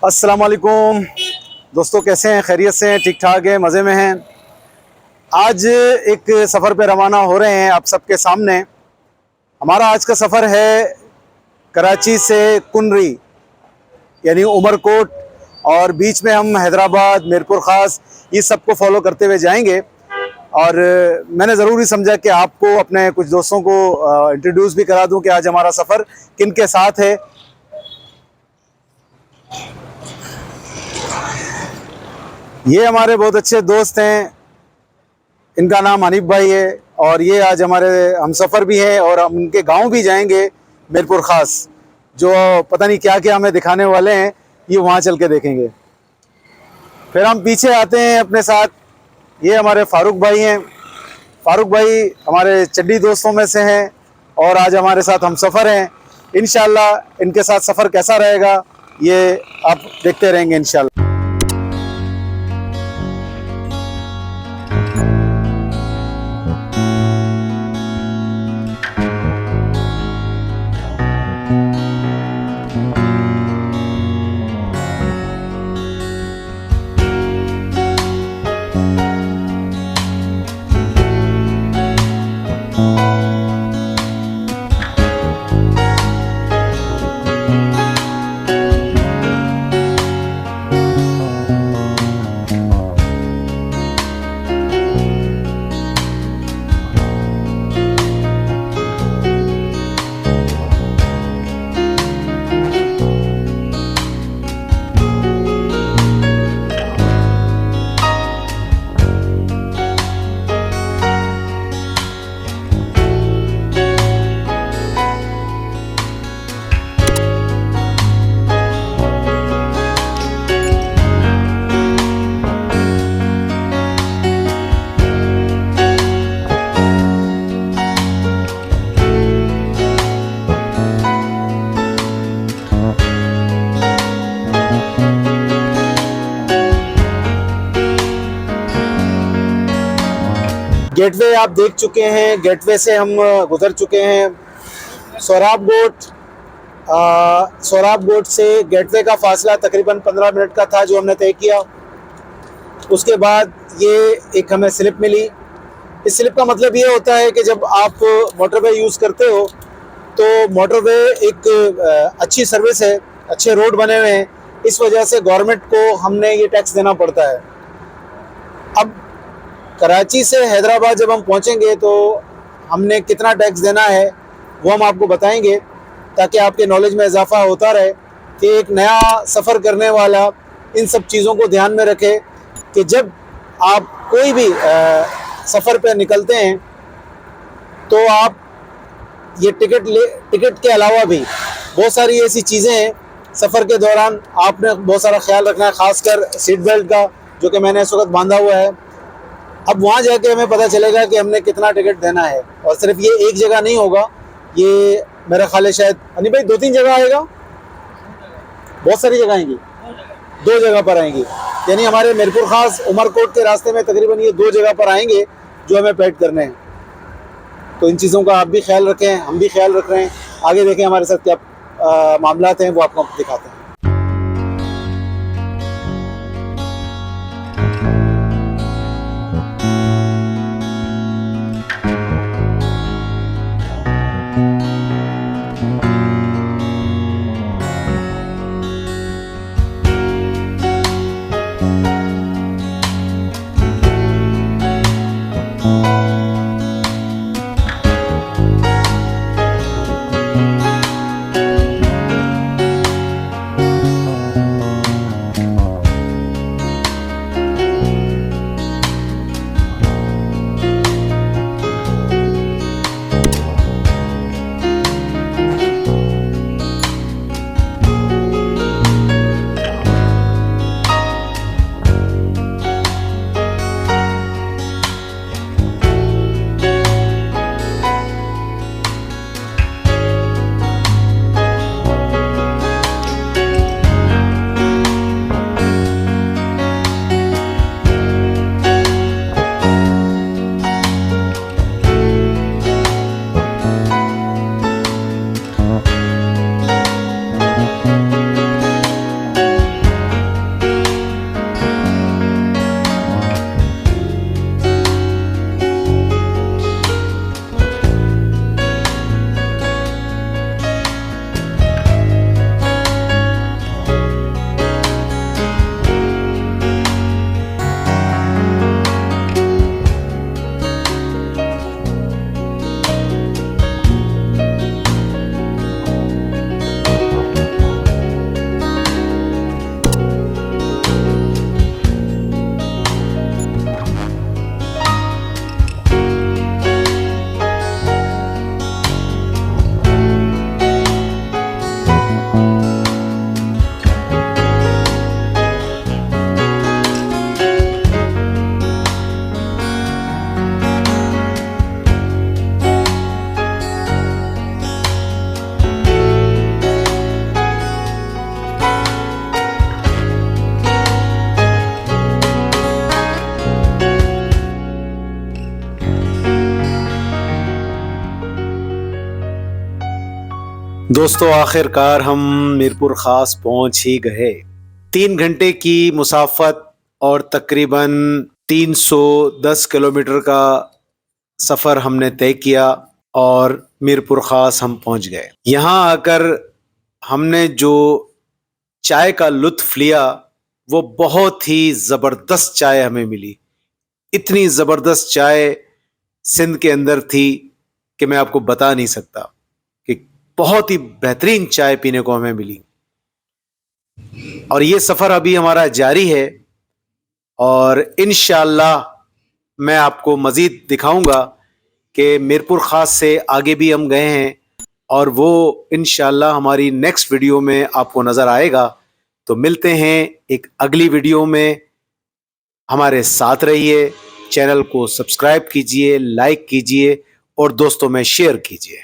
अस्सलाम वालेकुम दोस्तों, कैसे हैं? खैरियत से हैं? ठीक ठाक हैं? मज़े में हैं? आज एक सफ़र पे रवाना हो रहे हैं आप सबके सामने। हमारा आज का सफ़र है कराची से कुनरी यानी उमरकोट, और बीच में हम हैदराबाद, मीरपुर ख़ास ये सब को फॉलो करते हुए जाएंगे। और मैंने ज़रूरी समझा कि आपको अपने कुछ दोस्तों को इंट्रोड्यूस भी करा दूं कि आज हमारा सफ़र किन के साथ है। ये हमारे बहुत अच्छे दोस्त हैं, इनका नाम हनीफ भाई है, और ये आज हमारे हमसफ़र भी हैं और हम उनके गांव भी जाएंगे मीरपुर ख़ास, जो पता नहीं क्या क्या हमें दिखाने वाले हैं, ये वहाँ चल के देखेंगे। फिर हम पीछे आते हैं अपने साथ, ये हमारे फ़ारूक भाई हैं। फ़ारूक भाई हमारे चड्डी दोस्तों में से हैं और आज हमारे साथ हमसफ़र हैं। इंशाल्लाह इनके साथ सफ़र कैसा रहेगा ये आप देखते रहेंगे इंशाल्लाह। गेटवे आप देख चुके हैं, गेटवे से हम गुजर चुके हैं। सोराब गोट से गेटवे का फासला तकरीबन 15 मिनट का था जो हमने तय किया। उसके बाद ये एक हमें स्लिप मिली। इस स्लिप का मतलब ये होता है कि जब आप मोटरवे यूज़ करते हो तो मोटरवे एक अच्छी सर्विस है, अच्छे रोड बने हुए हैं, इस वजह से गवर्नमेंट को हमने ये टैक्स देना पड़ता है। अब कराची से हैदराबाद जब हम पहुंचेंगे तो हमने कितना टैक्स देना है वो हम आपको बताएंगे, ताकि आपके नॉलेज में इजाफा होता रहे कि एक नया सफ़र करने वाला इन सब चीज़ों को ध्यान में रखे कि जब आप कोई भी सफ़र पर निकलते हैं तो आप ये टिकट के अलावा भी बहुत सारी ऐसी चीज़ें हैं सफ़र के दौरान आपने बहुत सारा ख्याल रखना है, ख़ासकर सीट बेल्ट का, जो कि मैंने इस वक्त बांधा हुआ है। अब वहाँ जाके हमें पता चलेगा कि हमने कितना टिकट देना है, और सिर्फ ये एक जगह नहीं होगा, ये मेरा ख्याल है शायद अनिल भाई 2-3 जगह आएगा, बहुत सारी जगह आएंगी, 2 जगह पर आएंगी। यानी हमारे मीरपुर ख़ास उमरकोट के रास्ते में तकरीबन ये 2 जगह पर आएंगे जो हमें पैड करने हैं। तो इन चीज़ों का आप भी ख्याल रखें, हम भी ख्याल रख रहे हैं। आगे देखें हमारे साथ क्या मामलात हैं वो आपको दिखाते हैं। दोस्तों आखिरकार हम मीरपुर ख़ास पहुंच ही गए। 3 घंटे की मुसाफत और तकरीबन 310 किलोमीटर का सफ़र हमने तय किया और मीरपुर ख़ास हम पहुंच गए। यहाँ आकर हमने जो चाय का लुत्फ़ लिया वो बहुत ही ज़बरदस्त चाय हमें मिली। इतनी ज़बरदस्त चाय सिंध के अंदर थी कि मैं आपको बता नहीं सकता कि बहुत ही बेहतरीन चाय पीने को हमें मिली। और ये सफ़र अभी हमारा जारी है और इंशाअल्लाह मैं आपको मज़ीद दिखाऊंगा कि मीरपुर ख़ास से आगे भी हम गए हैं और वो इंशाअल्लाह हमारी नेक्स्ट वीडियो में आपको नज़र आएगा। तो मिलते हैं एक अगली वीडियो में। हमारे साथ रहिए, चैनल को सब्सक्राइब कीजिए, लाइक कीजिए और दोस्तों में शेयर कीजिए।